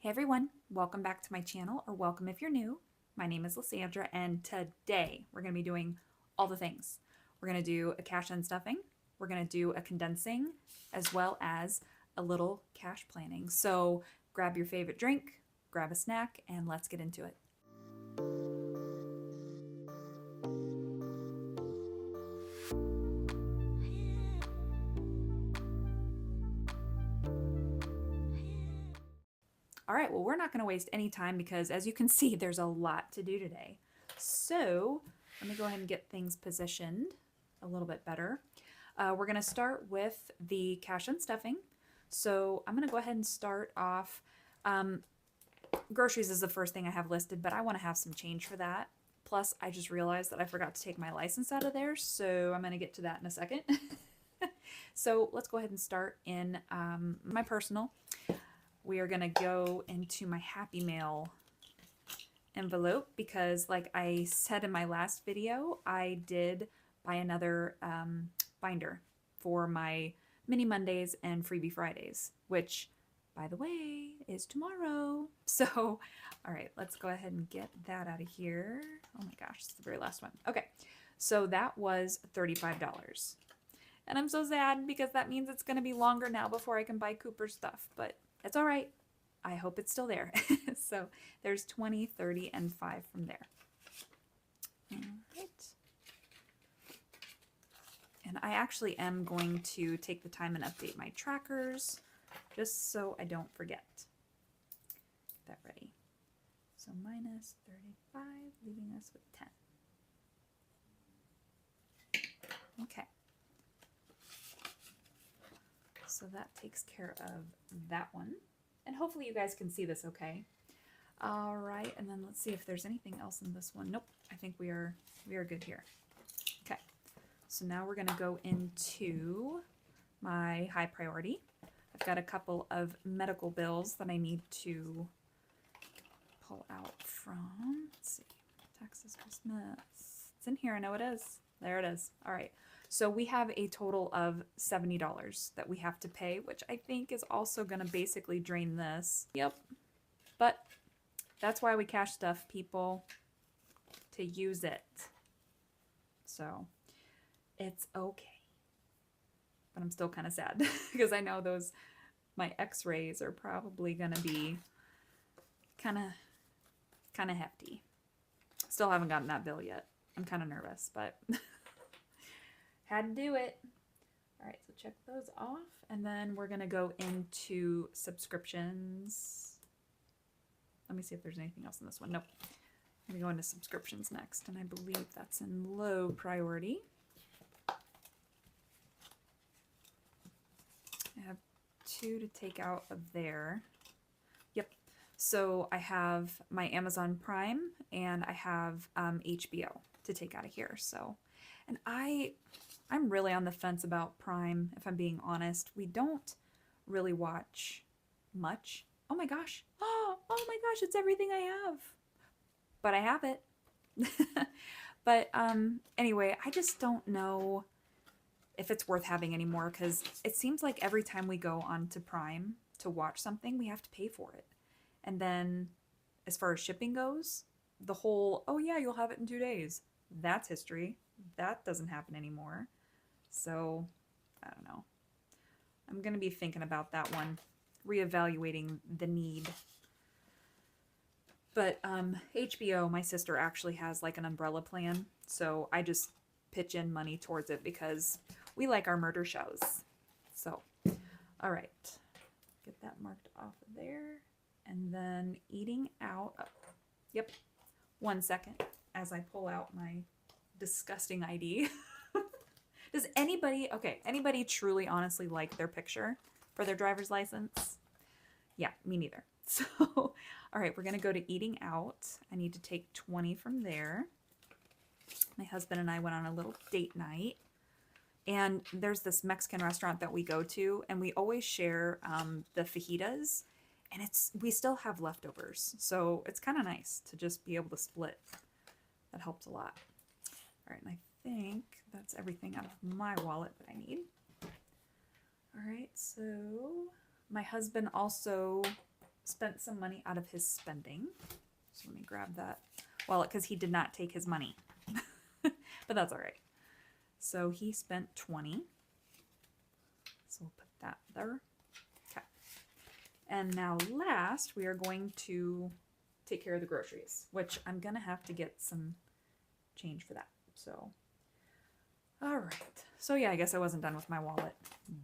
Hey everyone, welcome back to my channel, or welcome if you're new. My name is Lysandra, and today we're going to be doing all the things. We're going to do a cash unstuffing, we're going to do a condensing, as well as a little cash planning. So grab your favorite drink, grab a snack, and let's get into it. All right, well, we're not going to waste any time because, as you can see, there's a lot to do today. So let me go ahead and get things positioned a little bit better. We're going to start with the cash unstuffing. So I'm going to go ahead and start off. Groceries is the first thing I have listed, but I want to have some change for that. Plus, I just realized that I forgot to take my license out of there, so I'm going to get to that in a second. So let's go ahead and start in my personal. We are going to go into my Happy Mail envelope because, like I said in my last video, I did buy another binder for my Mini Mondays and Freebie Fridays, which, by the way, is tomorrow. So, all right, let's go ahead and get that out of here. Oh my gosh, it's the very last one. Okay, so that was $35. And I'm so sad because that means it's going to be longer now before I can buy Cooper's stuff, but it's all right. I hope it's still there. So there's 20, 30, and 5 from there. All right. And I actually am going to take the time and update my trackers just so I don't forget. Get that ready. So minus 35, leaving us with 10. Okay. So that takes care of that one. And hopefully you guys can see this okay. All right, and then let's see if there's anything else in this one. Nope, I think we are good here. Okay, so now we're gonna go into my high priority. I've got a couple of medical bills that I need to pull out from. Let's see, Texas Christmas. It's in here, I know it is. There it is. All right. So we have a total of $70 that we have to pay, which I think is also going to basically drain this. Yep. But that's why we cash stuff, people, to use it. So it's okay. But I'm still kind of sad because I know my x-rays are probably going to be kind of hefty. Still haven't gotten that bill yet. I'm kind of nervous, but had to do it. All right, so check those off. And then we're going to go into subscriptions. Let me see if there's anything else in this one. Nope. I'm going to go into subscriptions next, and I believe that's in low priority. I have 2 to take out of there. Yep. So I have my Amazon Prime, and I have HBO to take out of here. So, and I'm really on the fence about Prime, if I'm being honest. We don't really watch much. Oh my gosh. Oh my gosh, it's everything I have. But I have it. But anyway, I just don't know if it's worth having anymore because it seems like every time we go onto Prime to watch something, we have to pay for it. And then as far as shipping goes, the whole, oh yeah, you'll have it in 2 days. That's history. That doesn't happen anymore. So, I don't know. I'm going to be thinking about that one, reevaluating the need. But HBO, my sister actually has like an umbrella plan, so I just pitch in money towards it because we like our murder shows. So, all right. Get that marked off of there. And then eating out. Oh, yep. 1 second as I pull out my disgusting ID. Does anybody truly honestly like their picture for their driver's license? Yeah, me neither. So, all right, we're going to go to eating out. I need to take 20 from there. My husband and I went on a little date night. And there's this Mexican restaurant that we go to, and we always share the fajitas. And we still have leftovers. So it's kind of nice to just be able to split. That helps a lot. All right, and I think that's everything out of my wallet that I need. All right, so my husband also spent some money out of his spending. So let me grab that wallet because he did not take his money. But that's all right. So he spent 20. So we'll put that there. Okay. And now last, we are going to take care of the groceries, which I'm going to have to get some change for that. So, all right. So yeah, I guess I wasn't done with my wallet.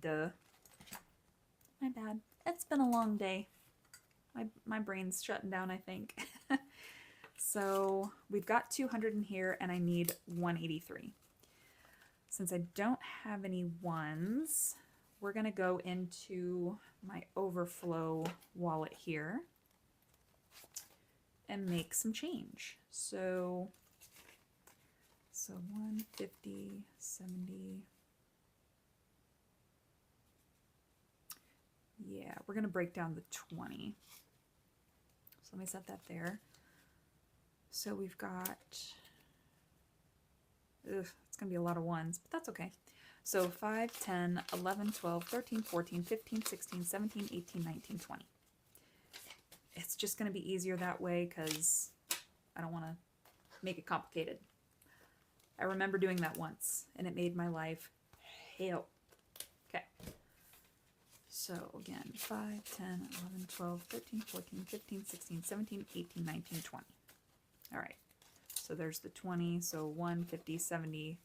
Duh. My bad. It's been a long day. My brain's shutting down, I think. So we've got 200 in here and I need 183. Since I don't have any ones, we're going to go into my overflow wallet here and make some change. So 150, 70. Yeah, we're going to break down the 20. So let me set that there. So we've got, it's going to be a lot of ones, but that's okay. So 5, 10, 11, 12, 13, 14, 15, 16, 17, 18, 19, 20. It's just going to be easier that way because I don't want to make it complicated. I remember doing that once and it made my life hell. Okay. So again, 5, 10, 11, 12, 13, 14, 15, 16, 17, 18, 19, 20. All right. So there's the 20. So 150, 70,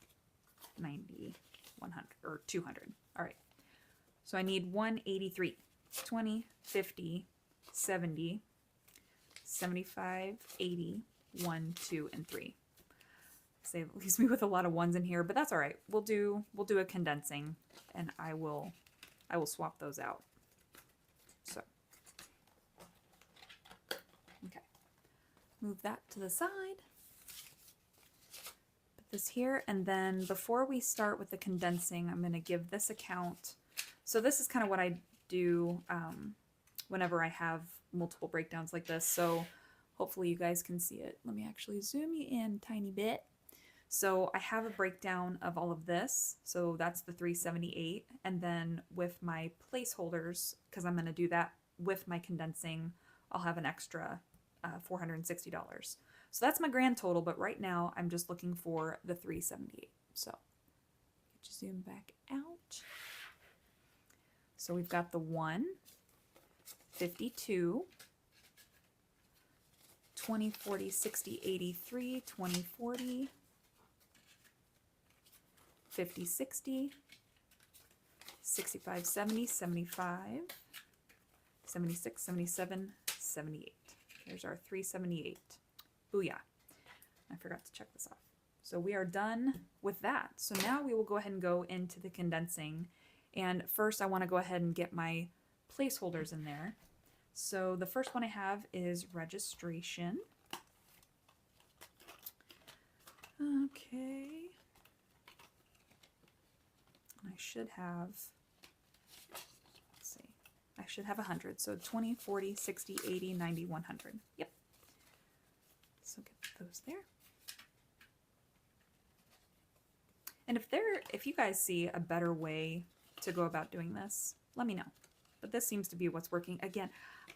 90, 100, or 200. All right. So I need 183. 20, 50, 70, 75, 80, 1, 2, and 3. So it leaves me with a lot of ones in here, but that's all right. We'll do a condensing, and I will swap those out. So, okay. Move that to the side. Put this here, and then before we start with the condensing, I'm going to give this account. So this is kind of what I do whenever I have multiple breakdowns like this. So hopefully you guys can see it. Let me actually zoom you in a tiny bit. So I have a breakdown of all of this. So that's the 378. And then with my placeholders, because I'm going to do that with my condensing, I'll have an extra $460. So that's my grand total. But right now I'm just looking for the 378. So just zoom back out. So we've got the 1, 52, 20, 40, 60, 83, 20, 40, 50, 60, 65, 70, 75, 76, 77, 78. There's our 378. Booyah. I forgot to check this off. So we are done with that. So now we will go ahead and go into the condensing. And first I want to go ahead and get my placeholders in there. So the first one I have is registration. Okay. I should have, let's see, I should have 100. So 20, 40, 60, 80, 90, 100. Yep. So get those there. And if you guys see a better way to go about doing this, let me know. But this seems to be what's working. Again,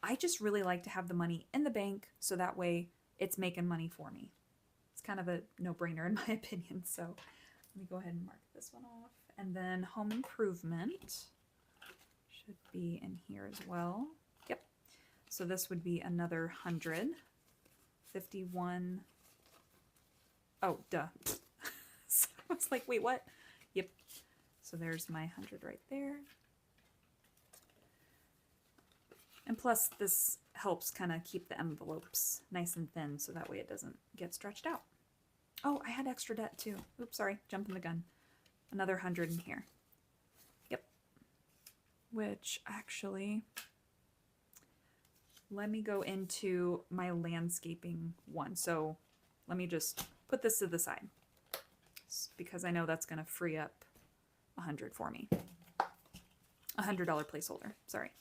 I just really like to have the money in the bank so that way it's making money for me. It's kind of a no-brainer in my opinion. So let me go ahead and mark this one off. And then home improvement should be in here as well. Yep. So this would be another 100. 51. Oh, duh. So I was like, wait, what? Yep. So there's my 100 right there. And plus this helps kind of keep the envelopes nice and thin so that way it doesn't get stretched out. Oh, I had extra debt too. Oops, sorry, jumping the gun. Another 100 in here. Yep. Which actually, let me go into my landscaping one. So let me just put this to the side because I know that's going to free up 100 for me. $100 placeholder, sorry.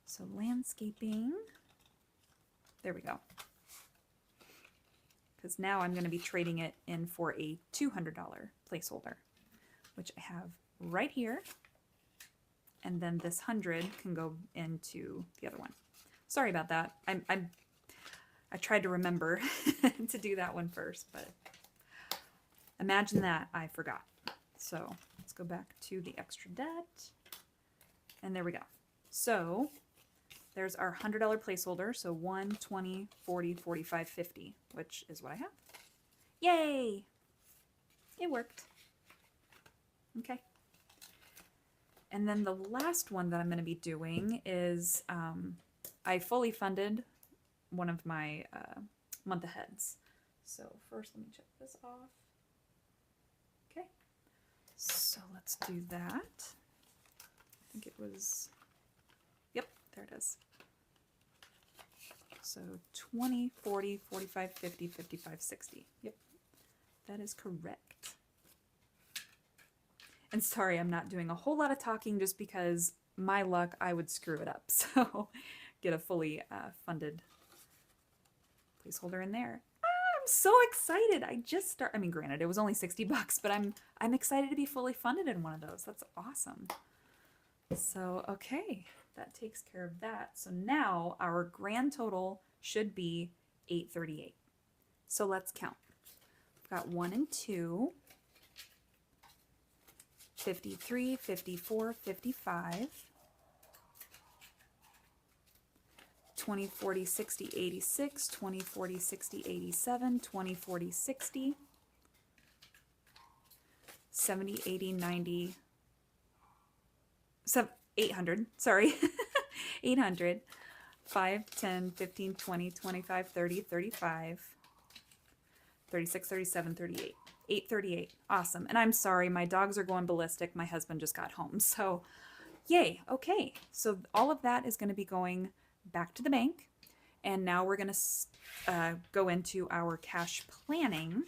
So landscaping, there we go. Because now I'm going to be trading it in for a $200 placeholder, which I have right here. And then this 100 can go into the other one. Sorry about that. I tried to remember to do that one first, but imagine that I forgot. So let's go back to the extra debt. And there we go. So there's our $100 placeholder. So 1, 20, 40, 45, 50, which is what I have. Yay! It worked. Okay. And then the last one that I'm going to be doing is I fully funded one of my month aheads. So first let me check this off. Okay. So let's do that. I think it was, yep, there it is. So 20, 40, 45, 50, 55, 60. Yep, that is correct. And sorry, I'm not doing a whole lot of talking just because my luck, I would screw it up. So get a fully funded placeholder in there. I'm so excited. I mean, granted, it was only 60 bucks, but I'm excited to be fully funded in one of those. That's awesome. So, okay, that takes care of that. So now our grand total should be $838. So let's count. We've got 1 and 2. 53, 54, 55, 20, 40, 60, 86, 20, 40, 60, 87, 20, 40, 60, 70, 80, 90, 800, sorry, 800, 5, 10, 15, 20, 25, 30, 35, 36, 37, 38. 838. Awesome. And I'm sorry, my dogs are going ballistic. My husband just got home. So yay. Okay. So all of that is going to be going back to the bank. And now we're going to go into our cash planning.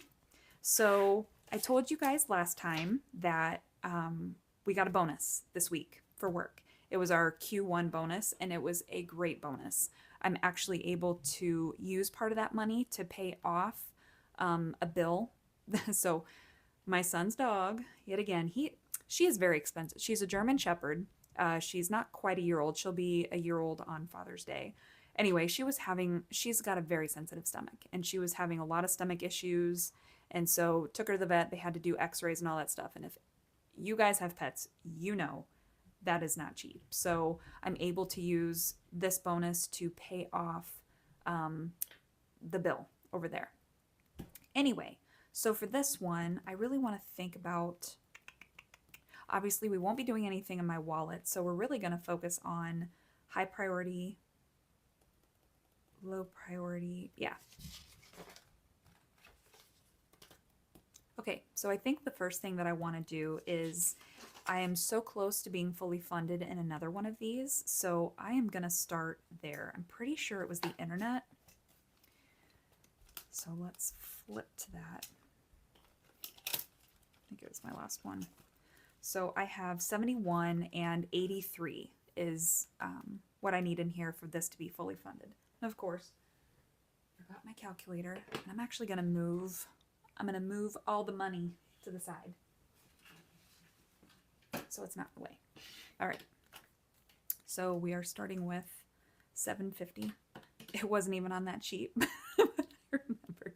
So I told you guys last time that we got a bonus this week for work. It was our Q1 bonus, and it was a great bonus. I'm actually able to use part of that money to pay off a bill. So my son's dog, yet again, she is very expensive. She's a German Shepherd. She's not quite a year old. She'll be a year old on Father's Day. Anyway, she's got a very sensitive stomach, and she was having a lot of stomach issues. And so took her to the vet. They had to do x-rays and all that stuff. And if you guys have pets, you know that is not cheap. So I'm able to use this bonus to pay off the bill over there. Anyway, so for this one, I really want to think about, obviously we won't be doing anything in my wallet, so we're really going to focus on high priority, low priority, yeah. Okay, so I think the first thing that I want to do is, I am so close to being fully funded in another one of these, so I am going to start there. I'm pretty sure it was the internet. So let's flip to that. I think it was my last one. So I have 71 and 83 is what I need in here for this to be fully funded. And of course, I forgot my calculator, and I'm actually going to move, all the money to the side, so it's not in the way. All right. So we are starting with $750. It wasn't even on that sheet, but I remembered.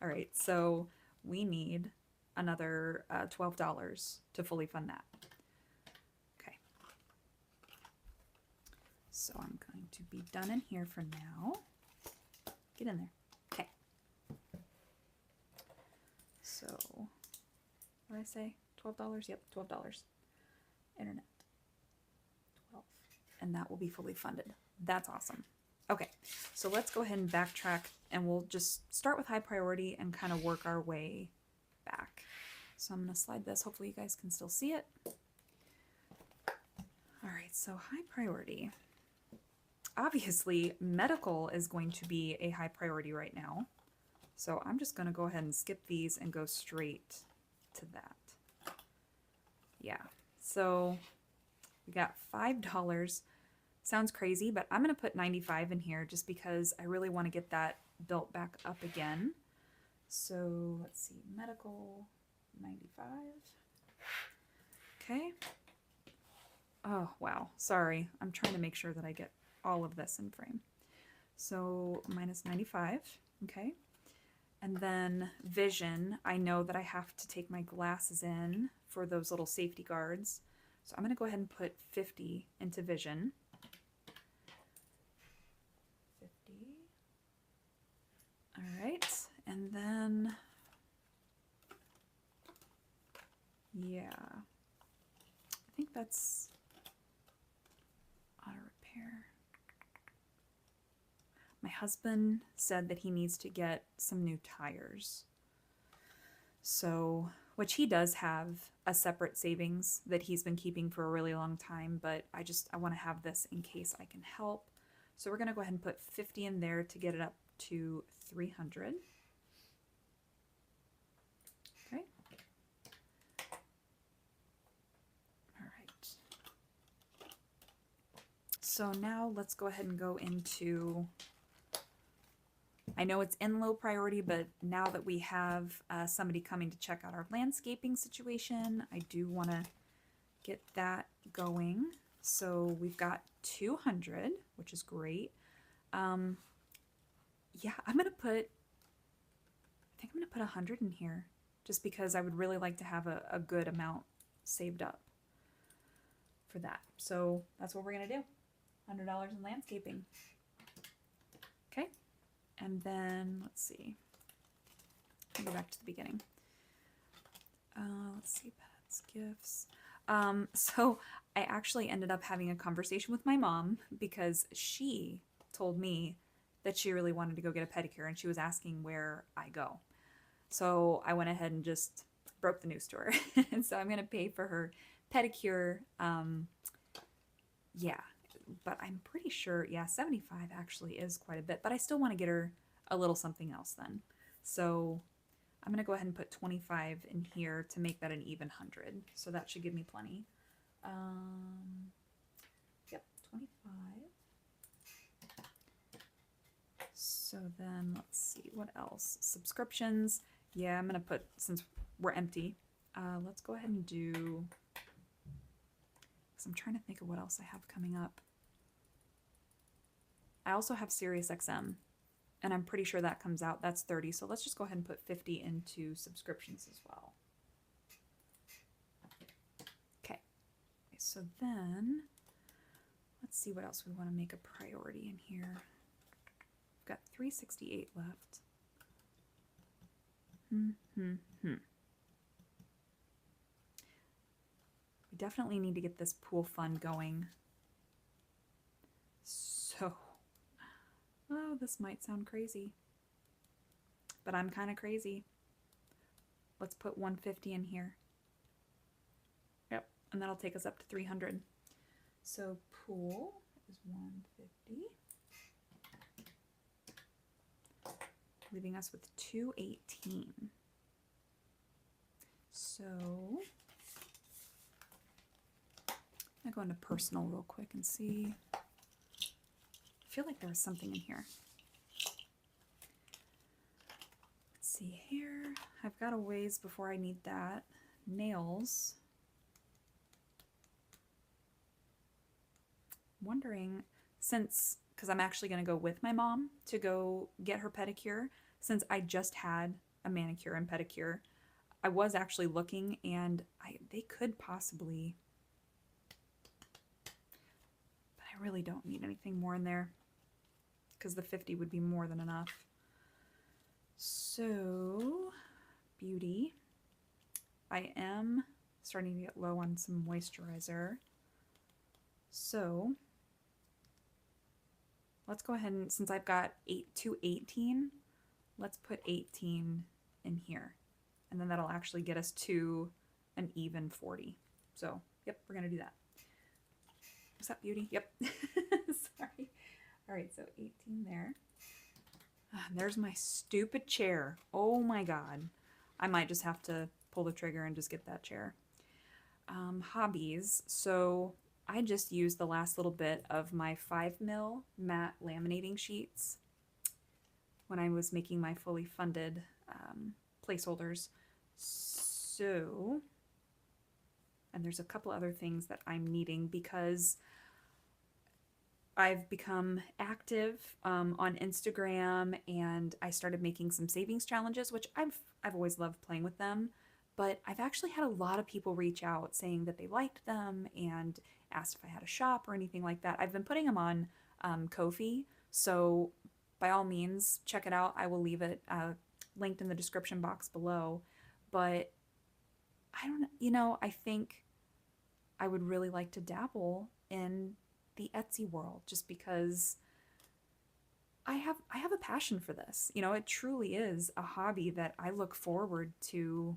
All right. So we need another $12 to fully fund that. Okay. So I'm going to be done in here for now. Get in there. Okay. So, what did I say? $12? Yep, $12. Internet. 12. And that will be fully funded. That's awesome. Okay, so let's go ahead and backtrack, and we'll just start with high priority and kind of work our way back. So I'm going to slide this. Hopefully you guys can still see it. All right, so high priority. Obviously, medical is going to be a high priority right now. So I'm just going to go ahead and skip these and go straight to that. Yeah, so we got $5. Sounds crazy, but I'm going to put 95 in here just because I really want to get that built back up again. So let's see, medical, 95. Okay. Oh, wow. Sorry. I'm trying to make sure that I get all of this in frame. So minus 95, okay. And then vision, I know that I have to take my glasses in for those little safety guards. So I'm going to go ahead and put 50 into vision. 50. All right. And then, yeah, I think that's auto repair. My husband said that he needs to get some new tires. So, which he does have a separate savings that he's been keeping for a really long time, but I want to have this in case I can help. So we're going to go ahead and put 50 in there to get it up to 300. Okay. All right. So now let's go ahead and go into, I know it's in low priority, but now that we have somebody coming to check out our landscaping situation, I do want to get that going. So we've got 200, which is great. Yeah, I think I'm going to put 100 in here just because I would really like to have a good amount saved up for that. So that's what we're going to do. $100 in landscaping. Okay. And then let's see. I'll go back to the beginning. Let's see, pets, gifts. So I actually ended up having a conversation with my mom because she told me that she really wanted to go get a pedicure and she was asking where I go. So I went ahead and just broke the news to her. And so I'm going to pay for her pedicure. Yeah, but I'm pretty sure, yeah, 75 actually is quite a bit, but I still want to get her a little something else then. So I'm going to go ahead and put 25 in here to make that an even 100. So that should give me plenty. Yep, 25. So then let's see, what else? Subscriptions. Yeah, I'm going to put, since we're empty, let's go ahead and do, because I'm trying to think of what else I have coming up. I also have SiriusXM, and I'm pretty sure that comes out. That's 30, so let's just go ahead and put 50 into subscriptions as well. Okay, so then let's see what else we want to make a priority in here. We've got 368 left. We definitely need to get this pool fund going. So, oh, this might sound crazy, but I'm kind of crazy. Let's put 150 in here. Yep, and that'll take us up to 300. So pool is 150, leaving us with 218. So I'm gonna go into personal real quick and see. I feel like there was something in here. Let's see here. I've got a ways before I need that. Nails. Wondering, since, because I'm actually going to go with my mom to go get her pedicure, since I just had a manicure and pedicure, I was actually looking and they could possibly, but I really don't need anything more in there because the 50 would be more than enough. So, beauty. I am starting to get low on some moisturizer. So, let's go ahead and, since I've got 218, let's put 18 in here. And then that'll actually get us to an even 40. So, yep, we're going to do that. Was that beauty? Yep. Sorry. All right, so 18 there. There's my stupid chair. Oh my God. I might just have to pull the trigger and just get that chair. Hobbies. So I just used the last little bit of my 5mm matte laminating sheets when I was making my fully funded placeholders. So, and there's a couple other things that I'm needing because I've become active on Instagram, and I started making some savings challenges, which I've always loved playing with them. But I've actually had a lot of people reach out saying that they liked them and asked if I had a shop or anything like that. I've been putting them on Ko-fi, so by all means, check it out. I will leave it linked in the description box below. But I don't know, I think I would really like to dabble in the Etsy world just because I have a passion for this. It truly is a hobby that I look forward to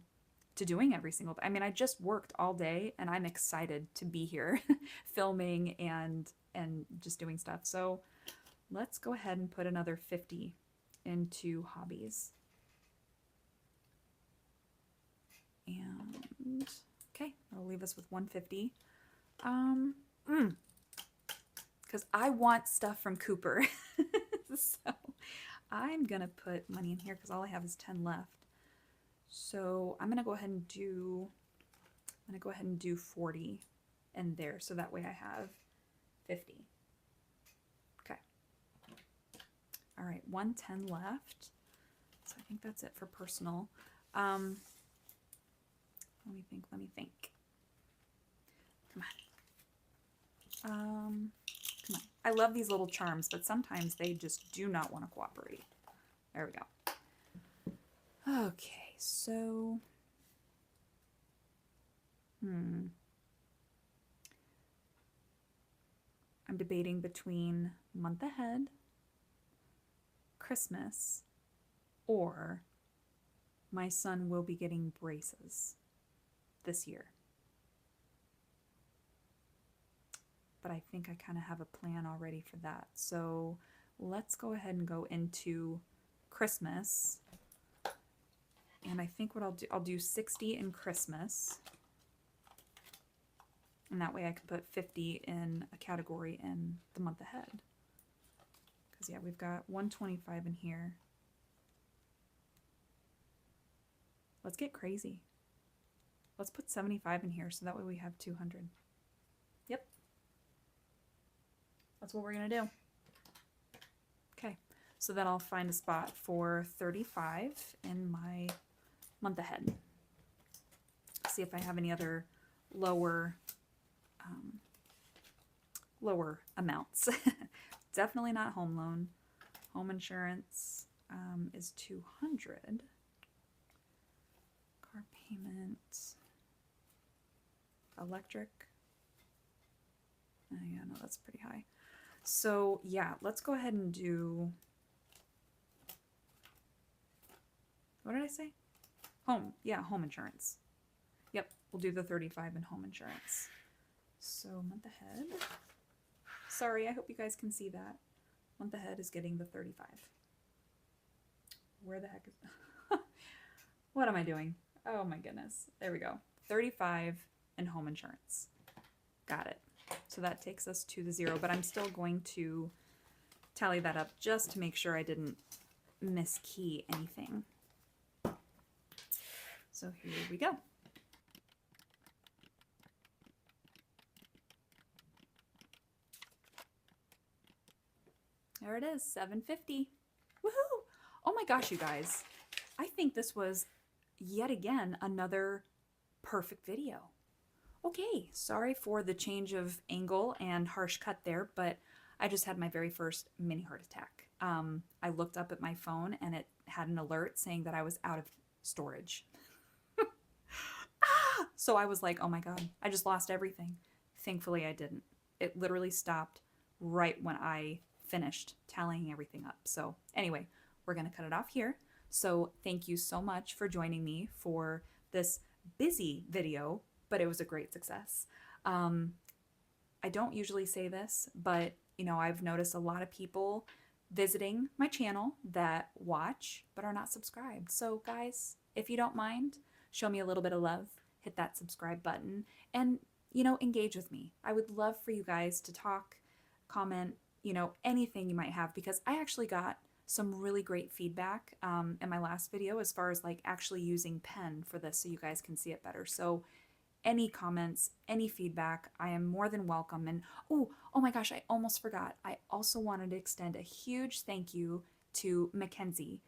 doing every single day. I mean, I just worked all day and I'm excited to be here filming and just doing stuff. So let's go ahead and put another 50 into hobbies. And okay, that'll leave us with 150. Because I want stuff from Cooper. So I'm gonna put money in here because all I have is 10 left. So I'm gonna go ahead and do 40 in there, so that way I have 50. Okay. All right, 110 left. So I think that's it for personal. Let me think. Come on. Come on. I love these little charms, but sometimes they just do not want to cooperate. There we go. Okay, so I'm debating between month ahead, Christmas, or my son will be getting braces this year. But I think I kind of have a plan already for that. So let's go ahead and go into Christmas. And I think what I'll do 60 in Christmas. And that way I can put 50 in a category in the month ahead. Because yeah, we've got 125 in here. Let's get crazy. Let's put 75 in here so that way we have 200. Yep. That's what we're going to do. Okay, so then I'll find a spot for 35 in my month ahead. See if I have any other lower amounts. Definitely not home loan. Home insurance is 200. Car payment. Electric. Oh, yeah, no, that's pretty high. So yeah, let's go ahead and do, what did I say? Home insurance. Yep, we'll do the 35 in home insurance. So month ahead, sorry, I hope you guys can see that. Month ahead is getting the 35. Where the heck is, what am I doing? Oh my goodness, there we go. 35 in home insurance. Got it. So that takes us to the 0, but I'm still going to tally that up just to make sure I didn't miskey anything. So here we go. There it is, 750. Woohoo! Oh my gosh, you guys. I think this was yet again another perfect video. Okay, sorry for the change of angle and harsh cut there, but I just had my very first mini heart attack. I looked up at my phone and it had an alert saying that I was out of storage. So I was like, oh my God, I just lost everything. Thankfully, I didn't. It literally stopped right when I finished tallying everything up. So anyway, we're going to cut it off here. So thank you so much for joining me for this busy video, but it was a great success. I don't usually say this, but I've noticed a lot of people visiting my channel that watch but are not subscribed. So guys, if you don't mind, show me a little bit of love, hit that subscribe button, and engage with me. I would love for you guys to talk, comment, anything you might have, because I actually got some really great feedback in my last video as far as like actually using pen for this so you guys can see it better. So any comments, any feedback. I am more than welcome. And oh my gosh, I almost forgot. I also wanted to extend a huge thank you to Mackenzie.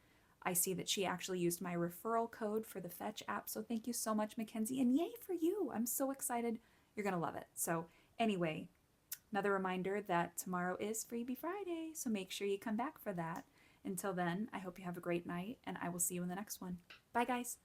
I see that she actually used my referral code for the Fetch app. So thank you so much, Mackenzie. And yay for you. I'm so excited. You're going to love it. So anyway, another reminder that tomorrow is Freebie Friday. So make sure you come back for that. Until then, I hope you have a great night and I will see you in the next one. Bye, guys.